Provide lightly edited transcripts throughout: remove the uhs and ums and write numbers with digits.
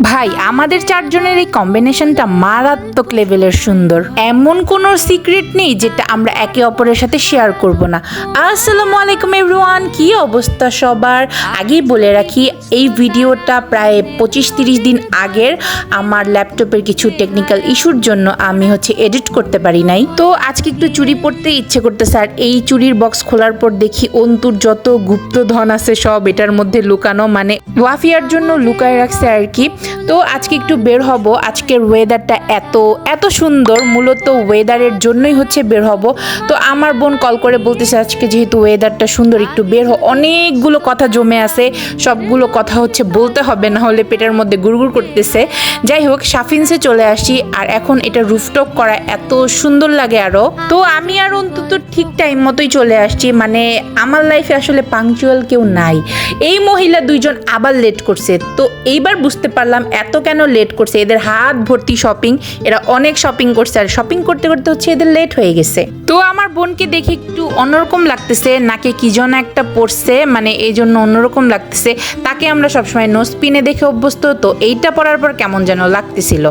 ভাই আমাদের চারজনের এই কম্বিনেশনটা মারাত্মক লেভেলের সুন্দর। এমন কোনো সিক্রেট নেই যেটা আমরা একে অপরের সাথে শেয়ার করব না। আসসালামু আলাইকুম এভরিওয়ান, কি অবস্থা সবার? আগেই বলে রাখি এই ভিডিওটা প্রায় 25-30 দিন আগের। আমার ল্যাপটপের কিছু টেকনিক্যাল ইস্যুর জন্য আমি এডিট করতে পারি নাই। তো আজকে একটু চুরি পড়তে ইচ্ছে করতেছে। আর এই চুরির বক্স খোলার পর দেখি অন্তুর যত গুপ্তধন আছে সব এটার মধ্যে লুকানো, মানে ওয়াফিয়ার জন্য লুকায় রাখছে আর কি। তো আজকে একটু বের হব। আজকের ওয়েদারটা এত সুন্দর, মূলত ওয়েদারের জন্যই বের হব। তো আমার বোন কল করে বলতেছে আজকে যেহেতু ওয়েদারটা সুন্দর একটু বের হ। অনেকগুলো কথা জমে আছে, সবগুলো কথা বলতে হবে, না হলে পেটের মধ্যে গুড়গুড় করতেছে। যাই হোক, সাফিন্সে চলে আসি। আর এখন এটা রুফটপ করা এত সুন্দর লাগে আরো। তো আমি আর অন্তত ঠিক টাইম মতোই চলে আসছি। মানে আমার লাইফে আসলে পাংচুয়াল কেউ নাই। এই মহিলা দুইজন আবার লেট করছে। তো এইবার বুঝতে পারলাম এত কেন লেট করছে। এদের হাত ভর্তি শপিং, এরা অনেক শপিং করছে। আর শপিং করতে করতে এদের লেট হয়ে গেছে। তো আমার বোনকে দেখে একটু অন্যরকম লাগতেছে, নাকে কি যেন একটা পড়ছে, মানে এই জন্য অন্যরকম লাগতেছে। তাকে আমরা সবসময় নোজ পিনে দেখে অভ্যস্ত, তো এইটা পরার পর কেমন যেন লাগতেছিল।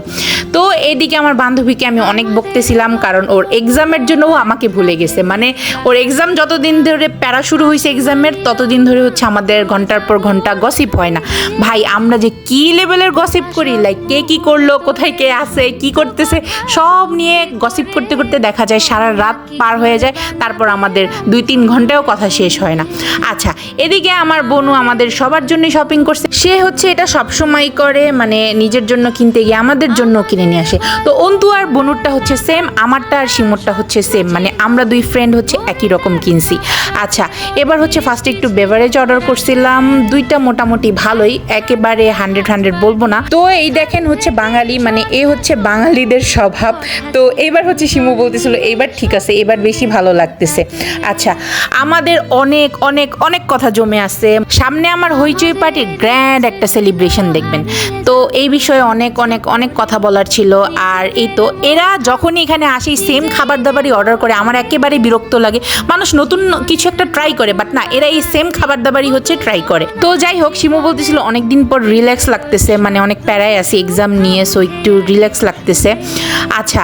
তো এইদিকে আমার বান্ধবীকে আমি অনেক বকতেছিলাম, কারণ ওর এক্সামের জন্য ও আমাকে ভুলে গেছে। মানে ওর এক্সাম যতদিন ধরে প্যারা শুরু হয়েছে এক্সামের, ততদিন ধরে আমাদের ঘন্টার পর ঘন্টা গসিপ হয় না। ভাই আমরা যে কি লেভেলের গসিপ করি, লাইক কে কি করলো, কোথায় কে আছে, কি করতেছে, সব নিয়ে গসিপ করতে করতে দেখা যায় সারা রাত পার হয়ে যায়। তারপর আমাদের 2-3 ঘন্টাও কথা শেষ হয় না। আচ্ছা, এদিকে আমার বোনু আমাদের সবার জন্য শপিং করছে। সে এটা সবসময় করে, মানে নিজের জন্য কিনতে গিয়ে আমাদের জন্য কিনে নিয়ে আসে। তো অন্তু আর বনুরটা সেম, আমারটা আর শিমুরটা সেম, মানে আমরা দুই ফ্রেন্ড একই রকম কিনছি। আচ্ছা, এবার ফার্স্টে একটু বেভারেজ অর্ডার করছিলাম, দুইটা মোটামুটি ভালোই, একেবারে 100 বলবো না। তো এই দেখেন বাঙালি, মানে এ বাঙালিদের স্বভাব। তো এবার শিমু বলতেছিল এইবার ঠিক আছে, এবার বেশি ভালো লাগতেছে। আচ্ছা, আমাদের অনেক অনেক অনেক কথা জমে আছে। সামনে আমার হইচই পার্টির গ্র্যান্ড একটা সেলিব্রেশন দেখবেন। তো এই বিষয়ে অনেক অনেক অনেক কথা বলার ছিল। আর এই তো এরা যখনই এখানে আসে সেম খাবার দাবারই অর্ডার করে, আমার একেবারে বিরক্ত লাগে। মানুষ নতুন কিছু একটা ট্রাই করে, বাট না, এরা এই সেম খাবার দাবারই ট্রাই করে। তো যাই হোক, শিমু বলতেছিল অনেকদিন পর রিল্যাক্স লাগতেছে, মানে অনেক প্যারায় আছি এক্সাম নিয়ে, সো একটু রিল্যাক্স লাগতেছে। আচ্ছা,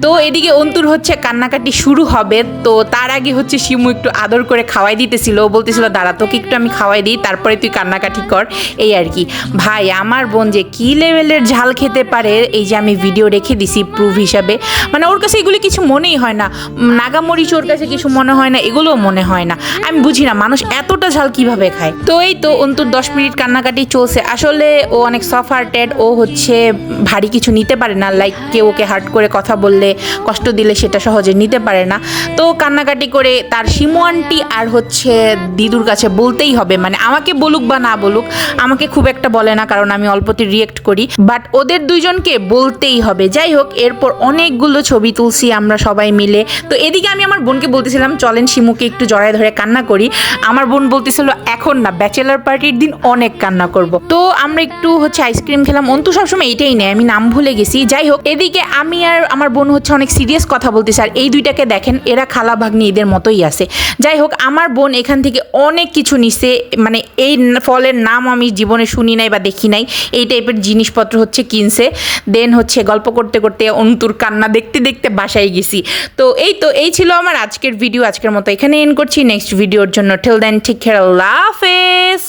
তো এদিকে অন্তুর কান্নাকাটি শুরু হবে। তো তার আগে শিমু একটু আদর করে খাওয়াই দিতেছিল। বলতেছিল দাঁড়া, তোকে একটু আমি খাওয়াই দিই, তারপরে তুই কান্নাকাটি কর, এই আর কি। ভাই আমার বোন যে কি লেভেলের ঝাল খেতে পারে, এই যে আমি ভিডিও রেখে দিছি প্রুফ হিসাবে। মানে ওর কাছে এগুলি কিছু মনেই হয় না, নাগামরিচ ওর কাছে কিছু মনে হয় না, এগুলোও মনে হয় না। আমি বুঝি না মানুষ এতটা ঝাল কিভাবে খায়। তো এই তো অন্তুর 10 মিনিট কান্নাকাটি চলছে। আসলে ও অনেক সফট হার্টেড, ও ভারী কিছু নিতে পারে না, লাইক কেউ ওকে হার্ট করে কথা বললে, কষ্ট দিলে সেটা সহজে নিতে পারে না। তো কান্নাকাটি করে তার শিমু আন্টি আর দিদুর কাছে বলতেই হবে, মানে আমাকে বলুক বা না বলুক, আমাকে খুব একটা বলে না কারণ আমি অল্পতে রিয়েক্ট করি, বাট ওদের দুইজনকে বলতেই হবে। যাই হোক, এরপর অনেকগুলো ছবি তুলছি আমরা সবাই মিলে। তো এদিকে আমি আমার বোনকে বলতেছিলাম চলেন শিমুকে একটু জড়ায় ধরে কান্না করি। আমার বোন বলতেছিল এখন না, ব্যাচেলার পার্টির দিন অনেক কান্না করব। তো আমরা একটু আইসক্রিম খেলাম। অন্তু সবসময় এইটাই নেয়, আমি নাম ভুলে গেছি। যাই হোক, এদিকে আমি আর আমার বোন অনেক সিরিয়াস কথা বলতেছে। আর এই দুইটাকে দেখেন, এরা খালা ভাগ্নি এদের মতোই আছে। যাই হোক, আমার বোন এখান থেকে অনেক কিছু নিছে, মানে এই ফলের নাম আমি জীবনে শুনি নাই বা দেখি নাই, এই টাইপের জিনিসপত্র কিনছে। দেন গল্প করতে করতে অন্তুর কান্না দেখতে দেখতে বাসায় গেছি। তো এই ছিল আমার আজকের ভিডিও। আজকের মতো এখানে এন্ড করছি। নেক্সট ভিডিওর জন্য টিল দেন টেক কেয়ার, আল্লাহ হাফেজ।